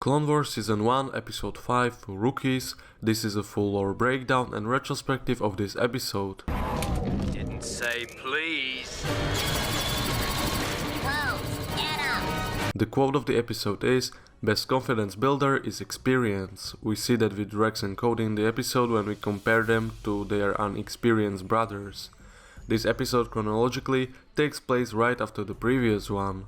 Clone Wars Season 1, Episode 5, Rookies. This is a full lore breakdown and retrospective of this episode. Didn't say please. Close, get up! The quote of the episode is, "Best confidence builder is experience." We see that with Rex and Cody in the episode when we compare them to their unexperienced brothers. This episode chronologically takes place right after the previous one.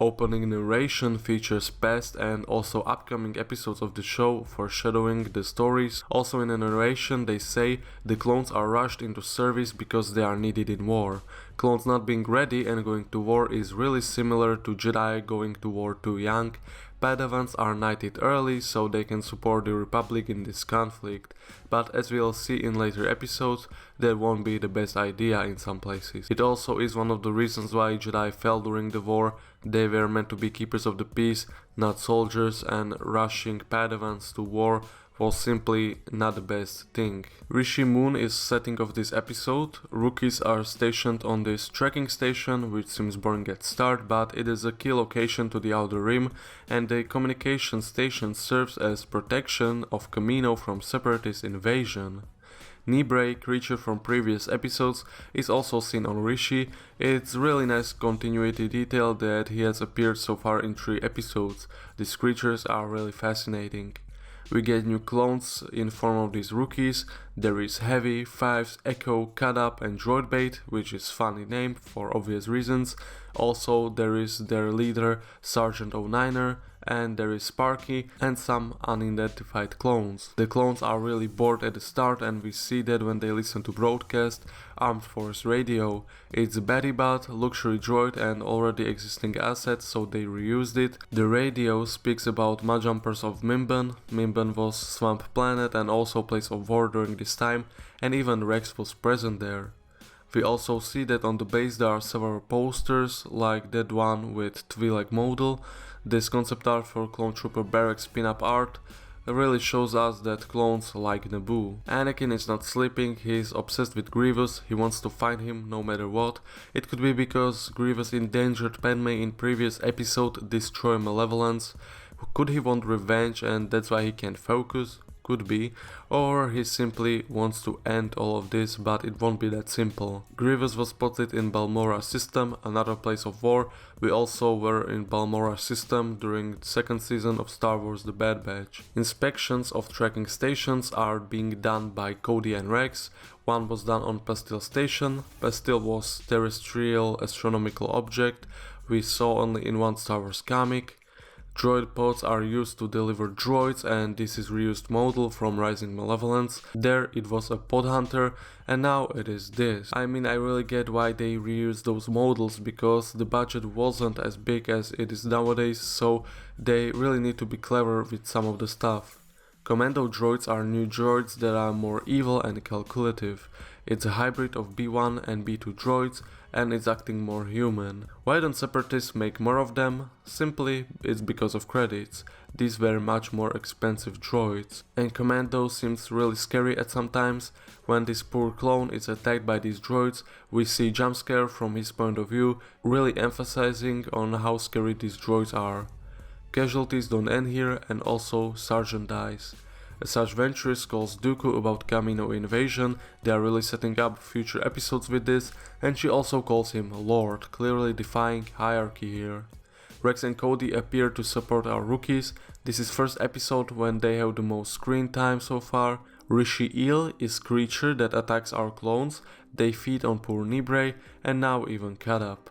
Opening narration features past and also upcoming episodes of the show, foreshadowing the stories. Also in the narration they say the clones are rushed into service because they are needed in war. Clones not being ready and going to war is really similar to Jedi going to war too young. Padawans are knighted early so they can support the Republic in this conflict, but as we'll see in later episodes, that won't be the best idea in some places. It also is one of the reasons why Jedi fell during the war. They were meant to be keepers of the peace, not soldiers, and rushing Padawans to war was simply not the best thing. Rishi Moon is setting off this episode. Rookies are stationed on this tracking station, which seems boring at start, but it is a key location to the Outer Rim, and the communication station serves as protection of Kamino from separatist invasion. Nibre, creature from previous episodes, is also seen on Rishi. It's really nice continuity detail that he has appeared so far in 3 episodes. These creatures are really fascinating. We get new clones in form of these rookies. There is Heavy, Fives, Echo, Cut Up and Droidbait, which is funny name for obvious reasons. Also there is their leader Sergeant 09er, and there is Sparky and some unidentified clones. The clones are really bored at the start and we see that when they listen to broadcast Armed Force Radio. It's a Betty Bot, luxury droid and already existing asset, so they reused it. The radio speaks about Majumpers of Mimban. Mimban was Swamp Planet and also place of war during this time, and even Rex was present there. We also see that on the base there are several posters, like that one with Twi'lek model. This concept art for Clone Trooper Barracks pin-up art really shows us that clones like Naboo. Anakin is not sleeping, he is obsessed with Grievous, he wants to find him no matter what. It could be because Grievous endangered Padme in previous episode Destroy Malevolence. Could he want revenge and that's why he can't focus? Could be, or he simply wants to end all of this, but it won't be that simple. Grievous was spotted in Balmorra system, another place of war. We also were in Balmorra system during the 2nd season of Star Wars The Bad Batch. Inspections of tracking stations are being done by Cody and Rex. One was done on Pastille Station. Pastille was terrestrial astronomical object we saw only in one Star Wars comic. Droid pods are used to deliver droids, and this is reused model from Rising Malevolence. There it was a pod hunter and now it is this. I mean, I really get why they reused those models because the budget wasn't as big as it is nowadays, so they really need to be clever with some of the stuff. Commando droids are new droids that are more evil and calculative. It's a hybrid of B1 and B2 droids and it's acting more human. Why don't separatists make more of them? Simply, it's because of credits. These were much more expensive droids. And Commando seems really scary at some times. When this poor clone is attacked by these droids, we see jump scare from his point of view, really emphasizing on how scary these droids are. Casualties don't end here and also Sergeant dies. Asajj Ventress calls Dooku about Kamino invasion. They are really setting up future episodes with this, and she also calls him Lord, clearly defying hierarchy here. Rex and Cody appear to support our rookies. This is first episode when they have the most screen time so far. Rishi Eel is creature that attacks our clones. They feed on poor Nibre and now even Cut Up.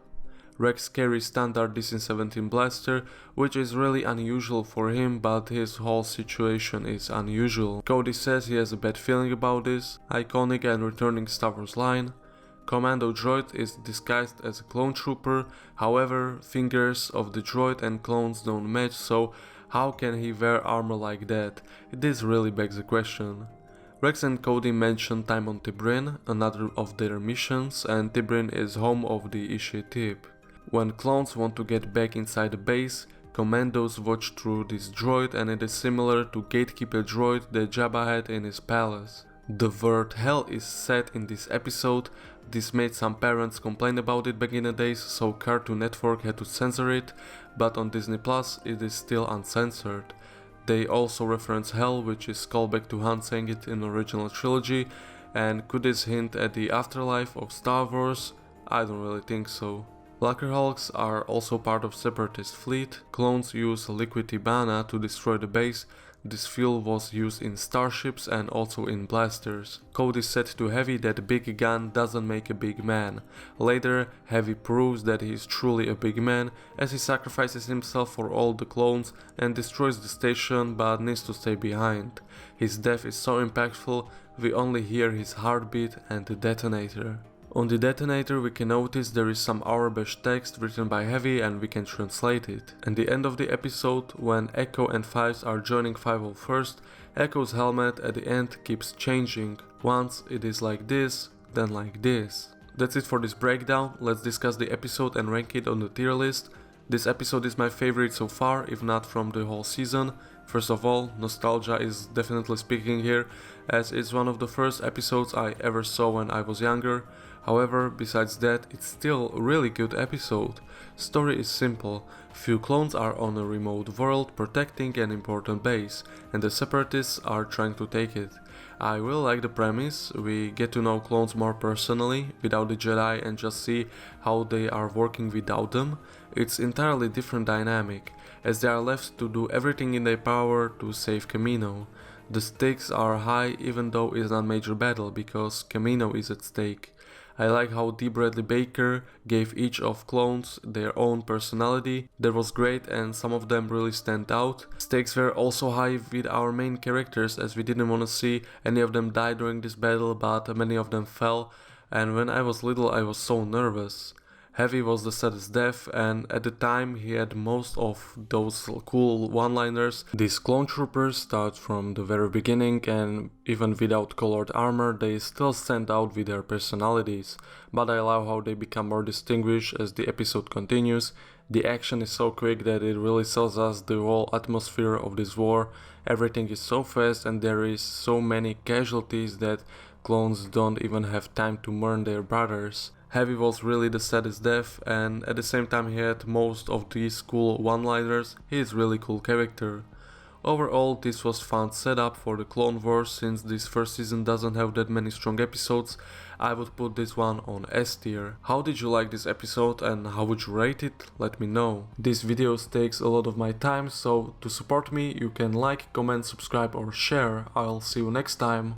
Rex carries standard DC-17 blaster, which is really unusual for him, but his whole situation is unusual. Cody says he has a bad feeling about this. Iconic and returning Star Wars line. Commando droid is disguised as a clone trooper, however, fingers of the droid and clones don't match, so how can he wear armor like that? This really begs the question. Rex and Cody mention time on Tibrin, another of their missions, and Tibrin is home of the initiative. When clones want to get back inside the base, commandos watch through this droid and it is similar to gatekeeper droid that Jabba had in his palace. The word hell is said in this episode. This made some parents complain about it back in the days, so Cartoon Network had to censor it, but on Disney Plus it is still uncensored. They also reference hell, which is callback to Han saying it in the original trilogy, and could this hint at the afterlife of Star Wars? I don't really think so. Lackerhulks are also part of Separatist fleet. Clones use liquid Ibana to destroy the base. This fuel was used in starships and also in blasters. Cody said to Heavy that big gun doesn't make a big man. Later, Heavy proves that he is truly a big man as he sacrifices himself for all the clones and destroys the station but needs to stay behind. His death is so impactful, we only hear his heartbeat and the detonator. On the detonator we can notice there is some Arabic text written by Heavy and we can translate it. At the end of the episode, when Echo and Fives are joining 501st, Echo's helmet at the end keeps changing. Once it is like this, then like this. That's it for this breakdown. Let's discuss the episode and rank it on the tier list. This episode is my favorite so far, if not from the whole season. First of all, nostalgia is definitely speaking here, as it's one of the first episodes I ever saw when I was younger. However, besides that, it's still a really good episode. Story is simple. Few clones are on a remote world protecting an important base, and the Separatists are trying to take it. I really like the premise. We get to know clones more personally, without the Jedi, and just see how they are working without them. It's entirely different dynamic, as they are left to do everything in their power to save Kamino. The stakes are high even though it's not major battle, because Kamino is at stake. I like how D. Bradley Baker gave each of clones their own personality. That was great and some of them really stand out. Stakes were also high with our main characters, as we didn't want to see any of them die during this battle, but many of them fell, and when I was little I was so nervous. Heavy was the saddest death, and at the time he had most of those cool one-liners. These clone troopers start from the very beginning, and even without colored armor they still stand out with their personalities, but I love how they become more distinguished as the episode continues. The action is so quick that it really sells us the whole atmosphere of this war. Everything is so fast and there is so many casualties that clones don't even have time to mourn their brothers. Heavy was really the saddest death, and at the same time he had most of these cool one-liners. He is really cool character. Overall, this was fun setup for the Clone Wars. Since this first season doesn't have that many strong episodes, I would put this one on S tier. How did you like this episode and how would you rate it? Let me know. This video takes a lot of my time, so to support me you can like, comment, subscribe or share. I'll see you next time.